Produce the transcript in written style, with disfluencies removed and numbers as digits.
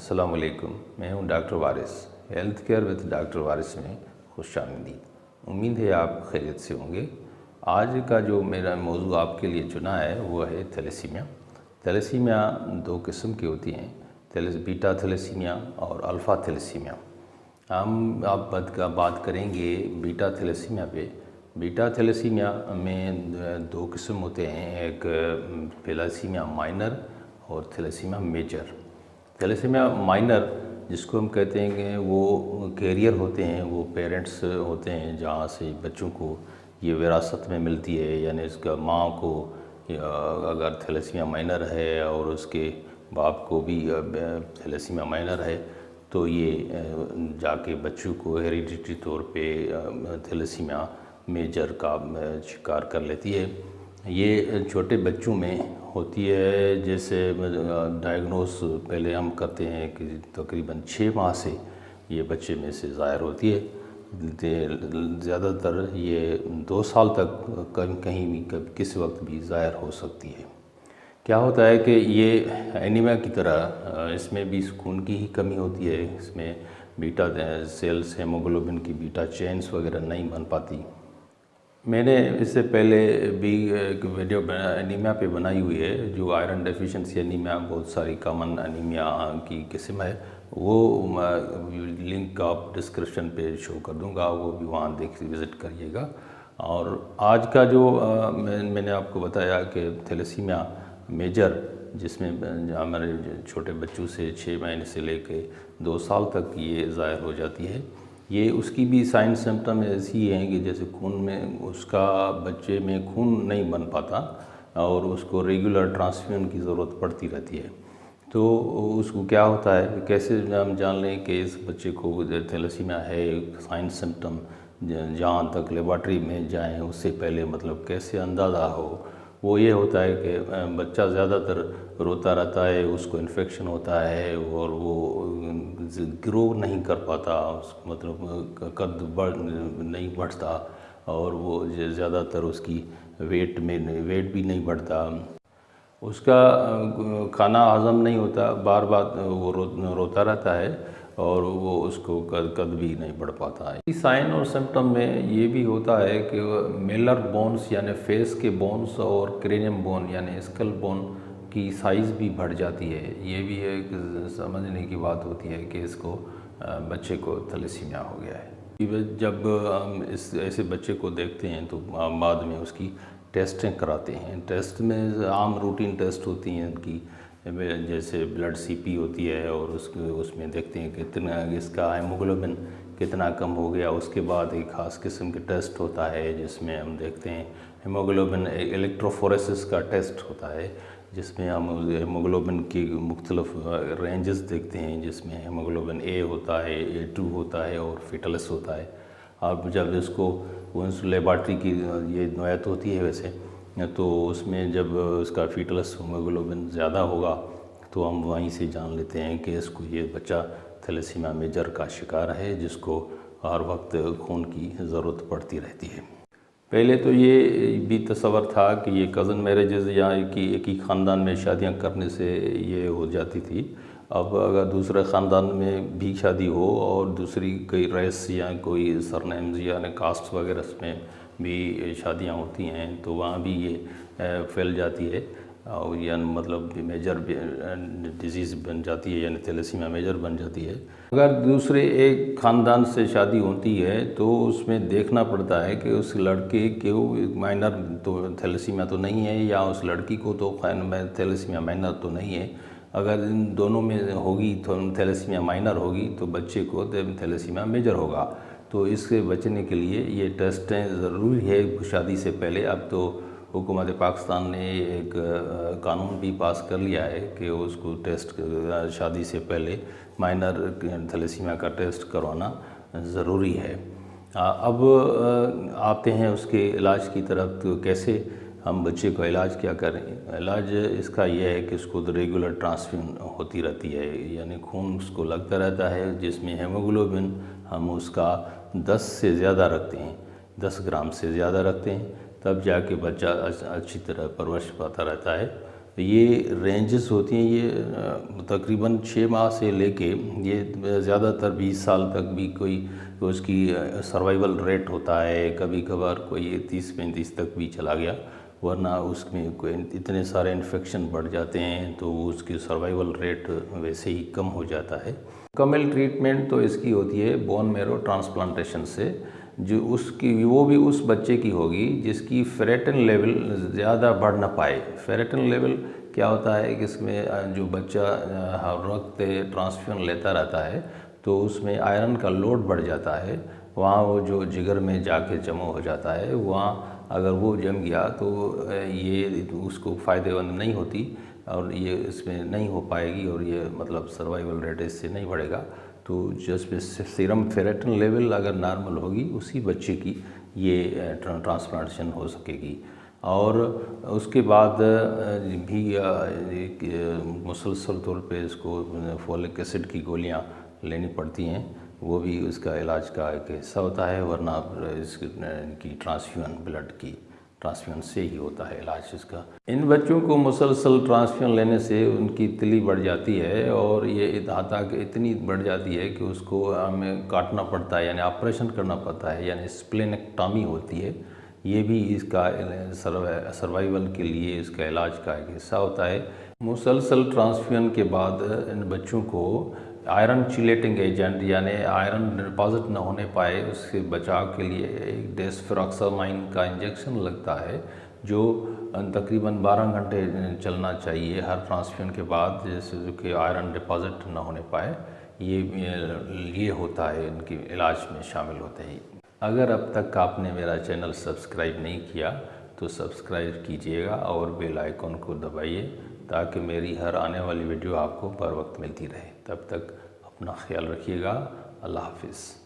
अस्सलाम वालेकुम। मैं हूं doctor Waris. Health care with doctor Waris में खुशामदीद। उम्मीद है आप खैरियत से होंगे। आज का जो मेरा मौजू आपके लिए चुना है वो है थैलेसीमिया। थैलेसीमिया दो किस्म की होती हैं, बीटा थैलेसीमिया और अल्फ़ा थैलेसीमिया। हम आप बात करेंगे बीटा थैलेसीमिया पे। बीटा थैलेसीमिया में दो किस्म होते हैं, एक थैलेसीमिया माइनर और थैलेसीमिया मेजर। थैलेसीमिया माइनर जिसको हम कहते हैं कि वो कैरियर होते हैं, वो पेरेंट्स होते हैं जहाँ से बच्चों को ये विरासत में मिलती है, यानी इसका माँ को अगर थैलेसीमिया माइनर है और उसके बाप को भी थैलेसीमिया माइनर है तो ये जाके बच्चों को हेरिडिटरी तौर पे थैलेसीमिया मेजर का शिकार कर लेती है। ये छोटे बच्चों में होती है, जैसे डायग्नोस पहले हम करते हैं कि तकरीबन 6 माह से ये बच्चे में से ज़ाहिर होती है। ज़्यादातर ये 2 साल तक कहीं भी किसी वक्त भी ज़ाहिर हो सकती है। क्या होता है कि ये एनीमिया की तरह इसमें भी खून की ही कमी होती है। इसमें बीटा सेल्स, हेमोग्लोबिन की बीटा चेन्स वगैरह नहीं बन पाती। मैंने इससे पहले भी एक वीडियो एनीमिया पे बनाई हुई है, जो आयरन डेफिशिएंसी एनीमिया, बहुत सारी कॉमन एनीमिया की किस्म है। वो लिंक आप डिस्क्रिप्शन पे शो कर दूंगा, वो भी वहाँ विज़िट करिएगा। और आज का जो मैंने आपको बताया कि थैलेसीमिया मेजर, जिसमें हमारे छोटे बच्चों से 6 महीने से लेकर 2 साल तक ये ज़ाहिर हो जाती है। ये उसकी भी साइन सिम्टम ऐसी हैं कि जैसे खून में उसका बच्चे में खून नहीं बन पाता और उसको रेगुलर ट्रांसफ्यूजन की ज़रूरत पड़ती रहती है। तो उसको क्या होता है, कैसे हम जान लें कि इस बच्चे को थैलेसीमिया है, साइन सिम्टम जहाँ तक लेबॉर्ट्री में जाएं उससे पहले मतलब कैसे अंदाज़ा हो। वो ये होता है कि बच्चा ज़्यादातर रोता रहता है, उसको इन्फेक्शन होता है और वो ग्रो नहीं कर पाता, मतलब कद नहीं बढ़ता और वो ज़्यादातर उसकी वेट भी नहीं बढ़ता, उसका खाना हज़म नहीं होता, बार बार वो रोता रहता है और वो उसको कद भी नहीं बढ़ पाता है। साइन और सिम्टम में ये भी होता है कि मेलर बोन्स यानी फेस के बोन्स और क्रेनियम बोन यानी स्कल बोन की साइज़ भी बढ़ जाती है। ये भी एक समझने की बात होती है कि इसको बच्चे को थैलेसीमिया हो गया है। जब हम इस ऐसे बच्चे को देखते हैं तो बाद में उसकी टेस्टें कराते हैं। टेस्ट में आम रूटीन टेस्ट होती हैं इनकी, जैसे ब्लड सीपी होती है और उसमें देखते हैं कितना इसका हेमोग्लोबिन कितना कम हो गया। उसके बाद एक ख़ास किस्म के टेस्ट होता है जिसमें हम देखते हैं हेमोग्लोबिन, इलेक्ट्रोफोरेसिस का टेस्ट होता है जिसमें हम हेमोग्लोबिन की मुख्तलिफ रेंजेस देखते हैं, जिसमें हेमोग्लोबिन ए होता है, A2 होता है और फीटलस होता है। अब जब इसको उस लेबॉर्ट्री की ये नौयत होती है वैसे, तो उसमें जब उसका फीटलस हेमोग्लोबिन ज़्यादा होगा तो हम वहीं से जान लेते हैं कि इसको ये बच्चा थैलेसीमिया मेजर का शिकार है, जिसको हर वक्त खून की ज़रूरत पड़ती रहती है। पहले तो ये भी तस्वर था कि ये कज़न मैरिजेज़ या एक ही ख़ानदान में शादियां करने से ये हो जाती थी। अब अगर दूसरे ख़ानदान में भी शादी हो और दूसरी कोई रेस या कोई सरनेम्स या कास्ट वगैरह में भी शादियां होती हैं तो वहाँ भी ये फैल जाती है और या मतलब मेजर डिजीज़ बन जाती है, यानी थैलेसीमिया मेजर बन जाती है। अगर दूसरे एक ख़ानदान से शादी होती है तो उसमें देखना पड़ता है कि उस लड़के को माइनर तो थैलेसीमिया तो नहीं है या उस लड़की को तो थैलेसीमिया माइनर तो नहीं है। अगर इन दोनों में होगी तो थैलेसीमिया माइनर होगी तो बच्चे को थैलेसीमिया मेजर होगा। तो इससे बचने के लिए ये टेस्टें ज़रूरी है शादी से पहले। अब तो हुकूमत पाकिस्तान ने एक कानून भी पास कर लिया है कि उसको टेस्ट शादी से पहले माइनर थैलेसीमिया का टेस्ट करवाना ज़रूरी है। अब आते हैं उसके इलाज की तरफ। तो कैसे हम बच्चे का इलाज क्या करें? इलाज इसका यह है कि उसको रेगुलर ट्रांसफ्यूजन होती रहती है, यानी खून उसको लगता रहता है, जिसमें हेमोग्लोबिन हम उसका 10 से ज़्यादा रखते हैं, 10 ग्राम से ज़्यादा रखते हैं, तब जाके बच्चा अच्छी तरह परवरिश पाता रहता है। ये रेंजेस होती हैं, ये तकरीबन 6 माह से लेके ये ज़्यादातर 20 साल तक भी कोई उसकी सर्वाइवल रेट होता है। कभी कभार कोई 30-35 तक भी चला गया, वरना उसमें कोई इतने सारे इन्फेक्शन बढ़ जाते हैं तो उसकी सर्वाइवल रेट वैसे ही कम हो जाता है। मुकम्मल ट्रीटमेंट तो इसकी होती है बोन मैरो ट्रांसप्लांटेशन से, जो उसकी वो भी उस बच्चे की होगी जिसकी फेरेटिन लेवल ज़्यादा बढ़ ना पाए। फेरेटिन लेवल क्या होता है कि इसमें जो बच्चा हर वक्त ट्रांसफ्यूजन लेता रहता है तो उसमें आयरन का लोड बढ़ जाता है, वहाँ वो जो जिगर में जाके जमा हो जाता है, वहाँ अगर वो जम गया तो ये उसको फ़ायदेमंद नहीं होती और ये इसमें नहीं हो पाएगी और ये मतलब सर्वाइवल रेट इससे नहीं बढ़ेगा। तो जिसमें सीरम फेरेटिन लेवल अगर नॉर्मल होगी उसी बच्चे की ये ट्रांसप्लांटेशन हो सकेगी। और उसके बाद भी मुसलसल तौर पे इसको फोलिक एसिड की गोलियां लेनी पड़ती हैं, वो भी उसका इलाज का एक हिस्सा होता है, वरना इसकी ट्रांसफ्यूजन ब्लड की ट्रांसफ्यूजन से ही होता है इलाज इसका। इन बच्चों को मुसलसल ट्रांसफ्यूजन लेने से उनकी तिली बढ़ जाती है और ये धाता इतनी बढ़ जाती है कि उसको हमें काटना पड़ता है, यानी ऑपरेशन करना पड़ता है, यानी स्प्लेनेक्टॉमी होती है। ये भी इसका सर्वाइवल के लिए इसका इलाज का एक हिस्सा होता है। मुसलसल ट्रांसफ्यूजन के बाद इन बच्चों को आयरन चिलेटिंग एजेंट यानी आयरन डिपॉजिट न होने पाए उसके बचाव के लिए एक डेस्फेरोक्सामाइन का इंजेक्शन लगता है, जो तकरीबन 12 घंटे चलना चाहिए हर ट्रांसफ्यूजन के बाद, जैसे कि आयरन डिपॉजिट न होने पाए। ये होता है इनके इलाज में शामिल होते हैं। अगर अब तक आपने मेरा चैनल सब्सक्राइब नहीं किया तो सब्सक्राइब कीजिएगा और बेल आइकन को दबाइए ताकि मेरी हर आने वाली वीडियो आपको बर वक्त मिलती रहे। तब तक अपना ख्याल रखिएगा। अल्लाह हाफिज़।